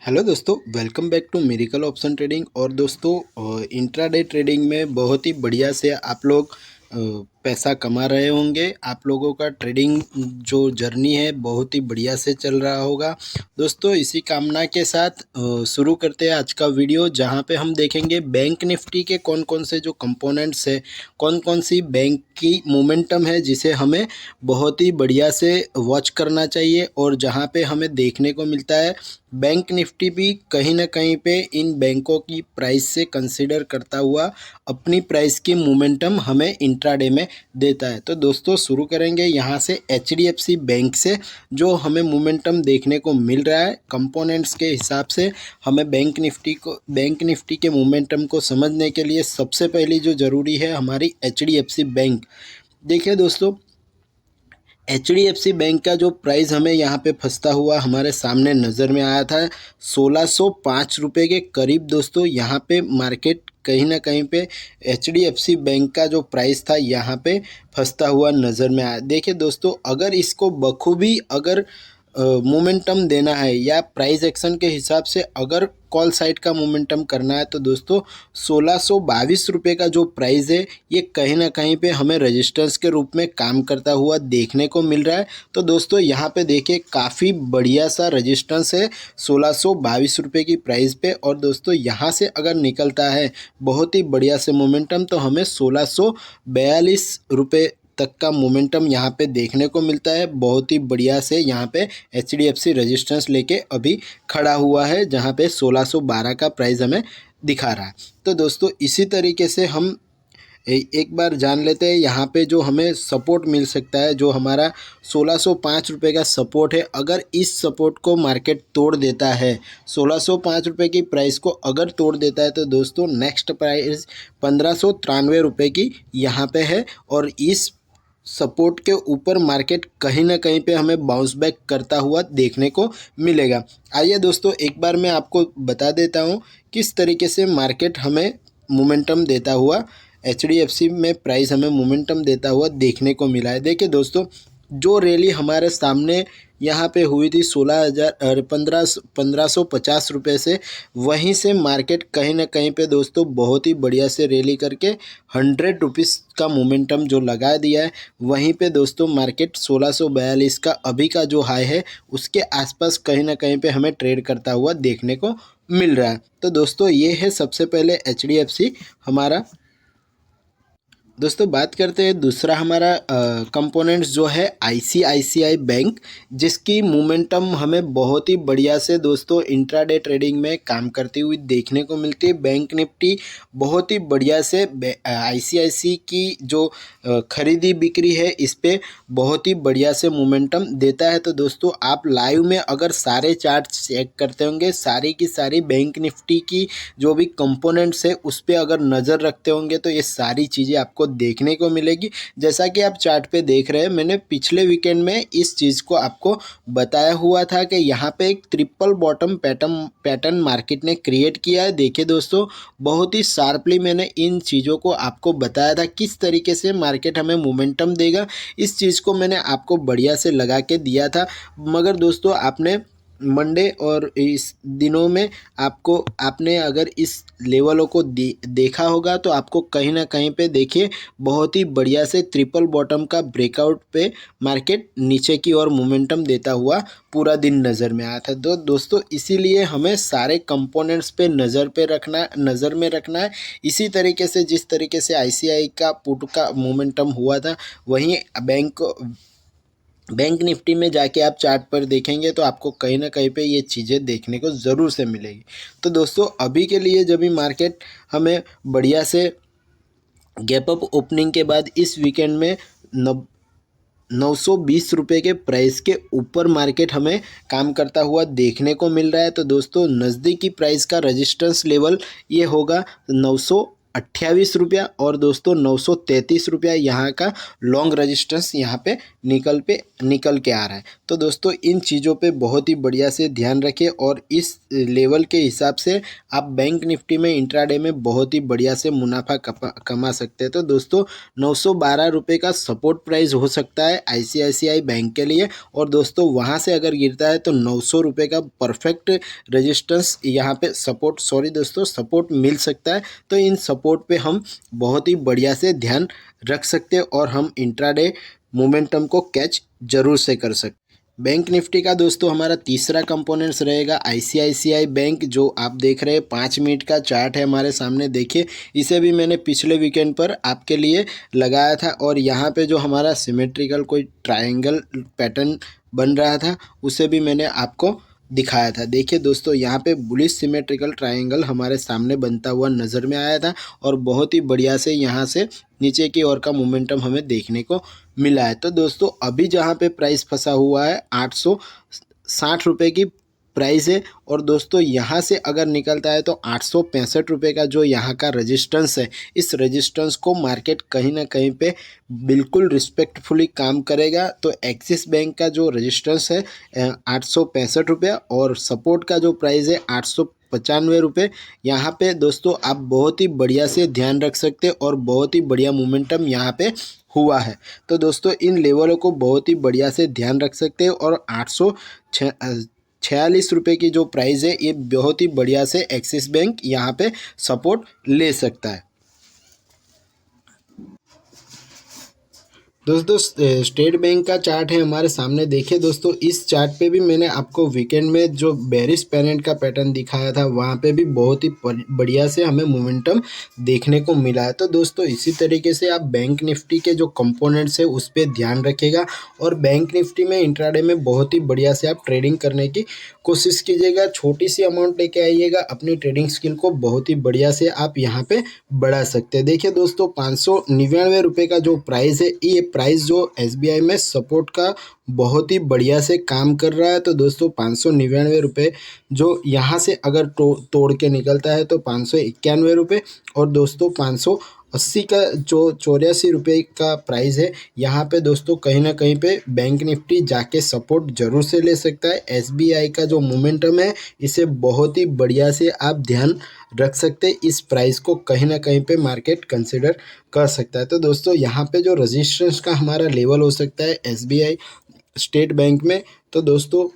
Hello दोस्तों, welcome back to miracle option trading. और दोस्तों, इंट्राडे ट्रेडिंग में बहुत ही बढ़िया से आप लोग पैसा कमा रहे होंगे। आप लोगों का ट्रेडिंग जो जर्नी है बहुत ही बढ़िया से चल रहा होगा। दोस्तों, इसी कामना के साथ शुरू करते हैं आज का वीडियो, जहां पे हम देखेंगे बैंक निफ्टी के कौन कौन से जो कंपोनेंट्स है, कौन कौन सी बैंक की मोमेंटम है जिसे हमें बहुत ही बढ़िया से वॉच करना चाहिए। और जहां पे हमें देखने को मिलता है बैंक निफ्टी भी कहीं ना कहीं पे इन बैंकों की प्राइस से कंसीडर करता हुआ अपनी प्राइस की मोमेंटम हमें इंट्राडे में देता है। तो दोस्तों, शुरू करेंगे यहाँ से एचडीएफसी बैंक से। जो हमें मोमेंटम देखने को मिल रहा है कंपोनेंट्स के हिसाब से, हमें बैंक निफ्टी के मोमेंटम को समझने के लिए सबसे पहली जो ज़रूरी है हमारी एचडीएफसी बैंक। देखिए दोस्तों, एचडीएफसी बैंक का जो प्राइस हमें यहाँ पे फंसता हुआ हमारे सामने नज़र में आया था 1605 रुपये के करीब। दोस्तों, यहाँ पे मार्केट कहीं ना कहीं पे एचडीएफसी बैंक का जो प्राइस था यहाँ पे फंसता हुआ नज़र में आया। देखिए दोस्तों, अगर इसको बखूबी अगर मोमेंटम देना है या प्राइस एक्शन के हिसाब से अगर कॉल साइड का मोमेंटम करना है, तो दोस्तों 1622 रुपये का जो प्राइस है ये कहीं ना कहीं पे हमें रेजिस्टेंस के रूप में काम करता हुआ देखने को मिल रहा है। तो दोस्तों, यहाँ पे देखिए काफ़ी बढ़िया सा रेजिस्टेंस है 1622 रुपये की प्राइस पे। और दोस्तों, यहाँ से अगर निकलता है बहुत ही बढ़िया से मोमेंटम, तो हमें 1642 रुपये तक का मोमेंटम यहाँ पे देखने को मिलता है। बहुत ही बढ़िया से यहाँ पे एचडीएफसी रेजिस्टेंस लेके अभी खड़ा हुआ है, जहाँ पे 1612 का प्राइस हमें दिखा रहा है। तो दोस्तों, इसी तरीके से हम एक बार जान लेते हैं यहाँ पे जो हमें सपोर्ट मिल सकता है। जो हमारा 1605 रुपये का सपोर्ट है, अगर इस सपोर्ट को मार्केट तोड़ देता है, 1605 रुपये की प्राइस को अगर तोड़ देता है, तो दोस्तों नेक्स्ट प्राइस 1593 रुपये की यहाँ पे है। और इस सपोर्ट के ऊपर मार्केट कहीं ना कहीं पे हमें बाउंस बैक करता हुआ देखने को मिलेगा। आइए दोस्तों, एक बार मैं आपको बता देता हूँ किस तरीके से मार्केट हमें मोमेंटम देता हुआ, एचडीएफसी में प्राइस हमें मोमेंटम देता हुआ देखने को मिला है। देखिए दोस्तों, जो रैली हमारे सामने यहाँ पे हुई थी 1550 रुपये से, वहीं से मार्केट कहीं ना कहीं पे दोस्तों बहुत ही बढ़िया से रैली करके 100 रुपीज़ का मोमेंटम जो लगा दिया है। वहीं पे दोस्तों मार्केट 1642 का अभी का जो हाई है उसके आसपास कहीं ना कहीं पे हमें ट्रेड करता हुआ देखने को मिल रहा है। तो दोस्तों, ये है सबसे पहले एचडीएफसी हमारा। दोस्तों, बात करते हैं दूसरा हमारा कंपोनेंट्स जो है आईसीआईसीआई बैंक, जिसकी मोमेंटम हमें बहुत ही बढ़िया से दोस्तों इंट्राडे ट्रेडिंग में काम करती हुई देखने को मिलती है। बैंक निफ्टी बहुत ही बढ़िया से आईसीआईसी की जो खरीदी बिक्री है इस पे बहुत ही बढ़िया से मोमेंटम देता है। तो दोस्तों, आप लाइव में अगर सारे चार्ट चेक करते होंगे, सारी की सारी बैंक निफ्टी की जो भी कंपोनेंट्स है उस पर अगर नज़र रखते होंगे, तो ये सारी चीज़ें आपको देखने को मिलेगी। जैसा कि आप चार्ट पे देख रहे हैं, मैंने पिछले वीकेंड में इस चीज़ को आपको बताया हुआ था कि यहाँ पे एक ट्रिपल बॉटम पैटर्न मार्केट ने क्रिएट किया है। देखिए दोस्तों, बहुत ही शार्पली मैंने इन चीज़ों को आपको बताया था किस तरीके से मार्केट हमें मोमेंटम देगा। इस चीज़ को मैंने आपको बढ़िया से लगा के दिया था। मगर दोस्तों, आपने मंडे और इस दिनों में आपने अगर इस लेवलों को देखा होगा, तो आपको कहीं ना कहीं पे देखिए बहुत ही बढ़िया से ट्रिपल बॉटम का ब्रेकआउट पे मार्केट नीचे की ओर मोमेंटम देता हुआ पूरा दिन नज़र में आया था। तो दोस्तों, इसीलिए हमें सारे कंपोनेंट्स पे नज़र में रखना है। इसी तरीके से जिस तरीके से आईसीआई का पुट का मोमेंटम हुआ था, वहीं बैंक निफ्टी में जाके आप चार्ट पर देखेंगे तो आपको कहीं ना कहीं पे ये चीज़ें देखने को ज़रूर से मिलेगी। तो दोस्तों, अभी के लिए जब भी मार्केट हमें बढ़िया से गैप अप ओपनिंग के बाद इस वीकेंड में 920 रुपये के प्राइस के ऊपर मार्केट हमें काम करता हुआ देखने को मिल रहा है। तो दोस्तों, नज़दीकी प्राइस का रेजिस्टेंस लेवल ये होगा ₹28 और दोस्तों ₹933 यहाँ का लॉन्ग रेजिस्टेंस यहाँ पे निकल के आ रहा है। तो दोस्तों इन चीज़ों पे बहुत ही बढ़िया से ध्यान रखें और इस लेवल के हिसाब से आप बैंक निफ्टी में इंट्राडे में बहुत ही बढ़िया से मुनाफा कमा सकते हैं। तो दोस्तों ₹912 का सपोर्ट प्राइस हो सकता है आईसीआईसीआई बैंक के लिए, और दोस्तों वहाँ से अगर गिरता है तो ₹900 का परफेक्ट रेजिस्टेंस यहाँ पे सपोर्ट मिल सकता है। तो इन सपोर्ट पे हम बहुत ही बढ़िया से ध्यान रख सकते हैं और हम इंट्राडे मोमेंटम को कैच जरूर से कर सकते हैं। बैंक निफ्टी का दोस्तों हमारा तीसरा कंपोनेंट्स रहेगा आईसीआईसीआई बैंक, जो आप देख रहे हैं 5 मिनट का चार्ट है हमारे सामने। देखिए इसे भी मैंने पिछले वीकेंड पर आपके लिए लगाया था और यहाँ पे जो हमारा सिमेट्रिकल कोई ट्रायंगल पैटर्न बन रहा था उसे भी मैंने आपको दिखाया था। देखिए दोस्तों यहाँ पे बुलिश सिमेट्रिकल ट्रायंगल हमारे सामने बनता हुआ नज़र में आया था और बहुत ही बढ़िया से यहाँ से नीचे की ओर का मोमेंटम हमें देखने को मिला है। तो दोस्तों अभी जहाँ पे प्राइस फंसा हुआ है ₹860 की प्राइस है, और दोस्तों यहाँ से अगर निकलता है तो ₹865 का जो यहाँ का रेजिस्टेंस है, इस रेजिस्टेंस को मार्केट कहीं ना कहीं पे बिल्कुल रिस्पेक्टफुली काम करेगा। तो एक्सिस बैंक का जो रेजिस्टेंस है ₹865 और सपोर्ट का जो प्राइस है ₹895। यहाँ पे दोस्तों आप बहुत ही बढ़िया से ध्यान रख सकते हैं और बहुत ही बढ़िया मोमेंटम यहाँ पे हुआ है। तो दोस्तों इन लेवलों को बहुत ही बढ़िया से ध्यान रख सकते हैं और ₹846 की जो प्राइस है ये बहुत ही बढ़िया से एक्सिस बैंक यहाँ पे सपोर्ट ले सकता है। दोस्तों स्टेट बैंक का चार्ट है हमारे सामने। देखिए दोस्तों इस चार्ट पे भी मैंने आपको वीकेंड में जो बेरिश पेरेंट का पैटर्न दिखाया था वहाँ पे भी बहुत ही बढ़िया से हमें मोमेंटम देखने को मिला है। तो दोस्तों इसी तरीके से आप बैंक निफ्टी के जो कंपोनेंट्स है उस पर ध्यान रखिएगा और बैंक निफ्टी में इंट्राडे में बहुत ही बढ़िया से आप ट्रेडिंग करने की कोशिश कीजिएगा। छोटी सी अमाउंट लेके आइएगा, अपनी ट्रेडिंग स्किल को बहुत ही बढ़िया से आप यहाँ पे बढ़ा सकते हैं। देखिए दोस्तों ₹599 का जो प्राइस है, ये प्राइस जो एसबीआई में सपोर्ट का बहुत ही बढ़िया से काम कर रहा है। तो दोस्तों ₹599 जो यहाँ से अगर तोड़ के निकलता है तो ₹591, और दोस्तों 580 का जो ₹84 का प्राइस है, यहाँ पे दोस्तों कहीं ना कहीं पे बैंक निफ्टी जाके सपोर्ट जरूर से ले सकता है। एसबीआई का जो मोमेंटम है इसे बहुत ही बढ़िया से आप ध्यान रख सकते हैं। इस प्राइस को कहीं ना कहीं पे मार्केट कंसिडर कर सकता है। तो दोस्तों यहाँ पे जो रेजिस्टेंस का हमारा लेवल हो सकता है एसबीआई स्टेट बैंक में, तो दोस्तों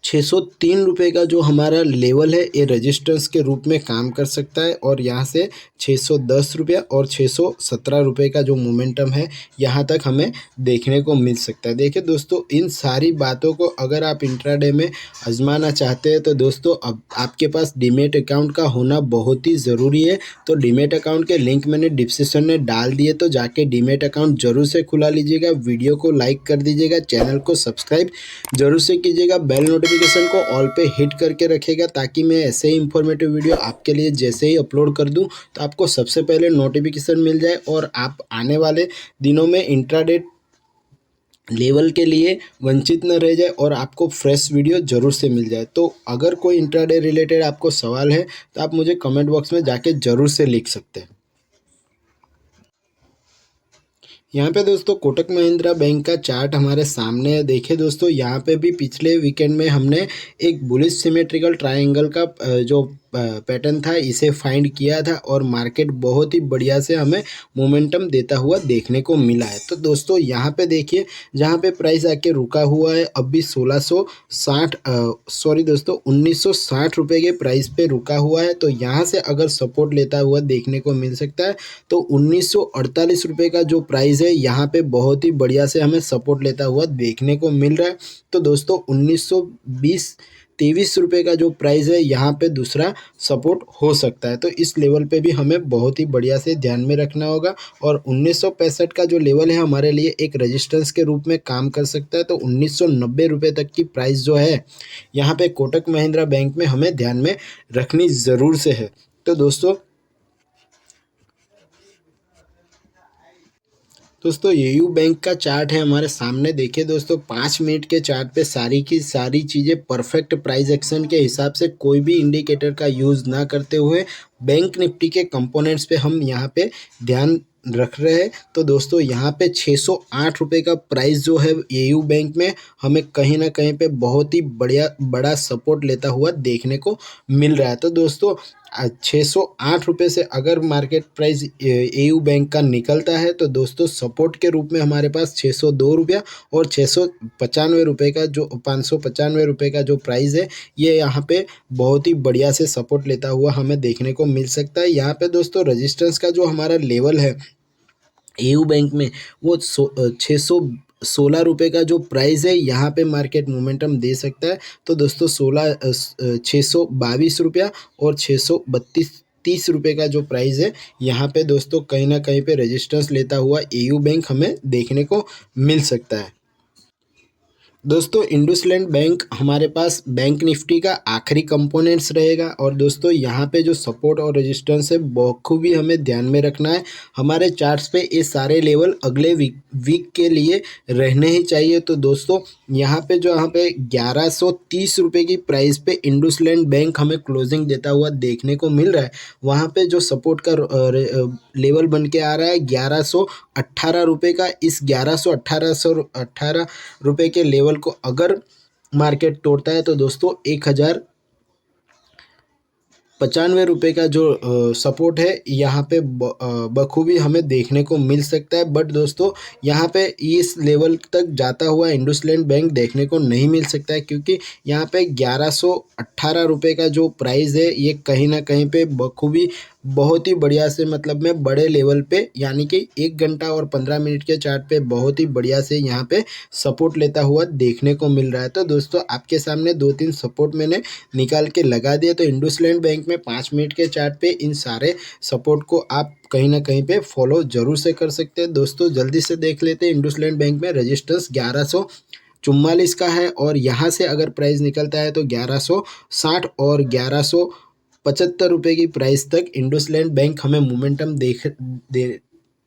₹603 का जो हमारा लेवल है ये रेजिस्टेंस के रूप में काम कर सकता है, और यहाँ से ₹610 और ₹617 का जो मोमेंटम है यहाँ तक हमें देखने को मिल सकता है। देखिए दोस्तों इन सारी बातों को अगर आप इंट्राडे में आजमाना चाहते हैं तो दोस्तों अब आपके पास डीमेट अकाउंट का होना बहुत ही ज़रूरी है। तो डीमेट अकाउंट के लिंक मैंने डिस्क्रिप्शन में डाल दिए, तो जाके डीमेट अकाउंट जरूर से खुला लीजिएगा। वीडियो को लाइक कर दीजिएगा, चैनल को सब्सक्राइब जरूर से कीजिएगा, बेल नोटिफिकेशन को ऑल पे हिट करके रखिएगा ताकि मैं ऐसे ही इंफॉर्मेटिव वीडियो आपके लिए जैसे ही अपलोड कर दूं तो आपको सबसे पहले नोटिफिकेशन मिल जाए और आप आने वाले दिनों में इंट्राडे लेवल के लिए वंचित न रह जाए और आपको फ्रेश वीडियो जरूर से मिल जाए। तो अगर कोई इंट्राडे रिलेटेड आपको सवाल है तो आप मुझे कमेंट बॉक्स में जाके जरूर से लिख सकते हैं। यहाँ पे दोस्तों कोटक महिंद्रा बैंक का चार्ट हमारे सामने है। देखिए दोस्तों यहाँ पे भी पिछले वीकेंड में हमने एक बुलिश सिमेट्रिकल ट्रायंगल का जो पैटर्न था इसे फाइंड किया था और मार्केट बहुत ही बढ़िया से हमें मोमेंटम देता हुआ देखने को मिला है। तो दोस्तों यहाँ पे देखिए जहाँ पे प्राइस आके रुका हुआ है अभी 1960 रुपये के प्राइस पे रुका हुआ है। तो यहाँ से अगर सपोर्ट लेता हुआ देखने को मिल सकता है तो 1948 रुपये का जो प्राइस है यहाँ पे बहुत ही बढ़िया से हमें सपोर्ट लेता हुआ देखने को मिल रहा है। तो दोस्तों 1923 रुपये का जो प्राइस है यहाँ पे दूसरा सपोर्ट हो सकता है। तो इस लेवल पे भी हमें बहुत ही बढ़िया से ध्यान में रखना होगा, और 1965 का जो लेवल है हमारे लिए एक रेजिस्टेंस के रूप में काम कर सकता है। तो 1990 रुपये तक की प्राइस जो है यहाँ पे कोटक महिंद्रा बैंक में हमें ध्यान में रखनी ज़रूर से है। तो दोस्तों दोस्तों एयू बैंक का चार्ट है हमारे सामने। देखिए दोस्तों 5 मिनट के चार्ट पे सारी की सारी चीज़ें परफेक्ट प्राइस एक्शन के हिसाब से कोई भी इंडिकेटर का यूज़ ना करते हुए बैंक निफ्टी के कंपोनेंट्स पे हम यहाँ पे ध्यान रख रहे हैं। तो दोस्तों यहाँ पे 608 रुपये का प्राइस जो है एयू बैंक में हमें कहीं ना कहीं पे बहुत ही बड़ा सपोर्ट लेता हुआ देखने को मिल रहा है। तो दोस्तों 608 रुपये से अगर मार्केट प्राइस एयू बैंक का निकलता है तो दोस्तों सपोर्ट के रूप में हमारे पास 602 रुपया और 695 रुपये का जो 595 रुपये का जो प्राइस है ये यहाँ पे बहुत ही बढ़िया से सपोर्ट लेता हुआ हमें देखने को मिल सकता है। यहाँ पे दोस्तों रेजिस्टेंस का जो हमारा लेवल है एयू बैंक में वो 616 रुपये का जो प्राइस है यहाँ पे मार्केट मोमेंटम दे सकता है। तो दोस्तों 622 रुपया और 632 रुपये का जो प्राइस है यहाँ पे दोस्तों कहीं ना कहीं पे रेजिस्टेंस लेता हुआ एयू बैंक हमें देखने को मिल सकता है। दोस्तों इंडसलैंड बैंक हमारे पास बैंक निफ्टी का आखिरी कंपोनेंट्स रहेगा और दोस्तों यहाँ पे जो सपोर्ट और रेजिस्टेंस है बखूबी हमें ध्यान में रखना है। हमारे चार्ट्स पे ये सारे लेवल अगले वीक के लिए रहने ही चाहिए। तो दोस्तों यहाँ पे 1130 रुपये की प्राइस पे इंडसलैंड बैंक हमें क्लोजिंग देता हुआ देखने को मिल रहा है। वहाँ पे जो सपोर्ट का लेवल बन के आ रहा है 1118 रुपये का। इस 1118 रुपये के लेवल को अगर मार्केट तोड़ता है तो दोस्तों 1095 रुपये का जो सपोर्ट है यहाँ पे बखूबी हमें देखने को मिल सकता है। बट दोस्तों यहाँ पे इस लेवल तक जाता हुआ इंडसलैंड बैंक देखने को नहीं मिल सकता है क्योंकि यहाँ पे 1118 रुपये का जो प्राइस है ये कहीं ना कहीं पे बखूबी बहुत ही बढ़िया से मतलब में बड़े लेवल पे यानी कि 1 घंटा और 15 मिनट के चार्ट पे बहुत ही बढ़िया से यहाँ पे सपोर्ट लेता हुआ देखने को मिल रहा है। तो दोस्तों आपके सामने 2-3 सपोर्ट मैंने निकाल के लगा दिया। तो इंडसलैंड बैंक में 5 मिनट के चार्ट पे इन सारे सपोर्ट को आप कहीं ना कहीं पे फॉलो जरूर से कर सकते हैं। दोस्तों जल्दी से देख लेते हैं इंडसलैंड बैंक में रजिस्टर्स 1144 का है और यहाँ से अगर प्राइस निकलता है तो 1160 और 1175 रुपये की प्राइस तक इंडसलैंड बैंक हमें मोमेंटम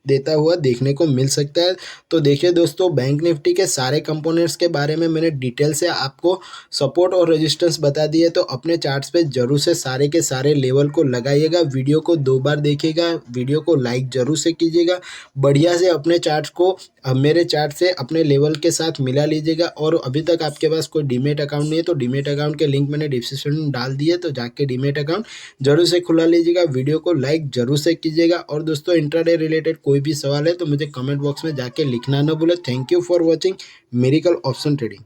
देता हुआ देखने को मिल सकता है। तो देखिए दोस्तों बैंक निफ्टी के सारे कंपोनेंट्स के बारे में मैंने डिटेल से आपको सपोर्ट और रेजिस्टेंस बता दिए। तो अपने चार्ट्स पे जरूर से सारे के सारे लेवल को लगाइएगा। वीडियो को 2 बार देखिएगा, वीडियो को लाइक जरूर से कीजिएगा। बढ़िया से अपने चार्ट्स को मेरे चार्ट से अपने लेवल के साथ मिला लीजिएगा। और अभी तक आपके पास कोई डीमेट अकाउंट नहीं है तो डीमेट अकाउंट के लिंक मैंने डिस्क्रिप्शन में डाल दिए, तो जाके डीमेट अकाउंट जरूर से खुला लीजिएगा। वीडियो को लाइक जरूर से कीजिएगा और दोस्तों इंट्राडे रिलेटेड कोई भी सवाल है तो मुझे कमेंट बॉक्स में जाके लिखना ना भूले। Thank you for watching miracle option trading.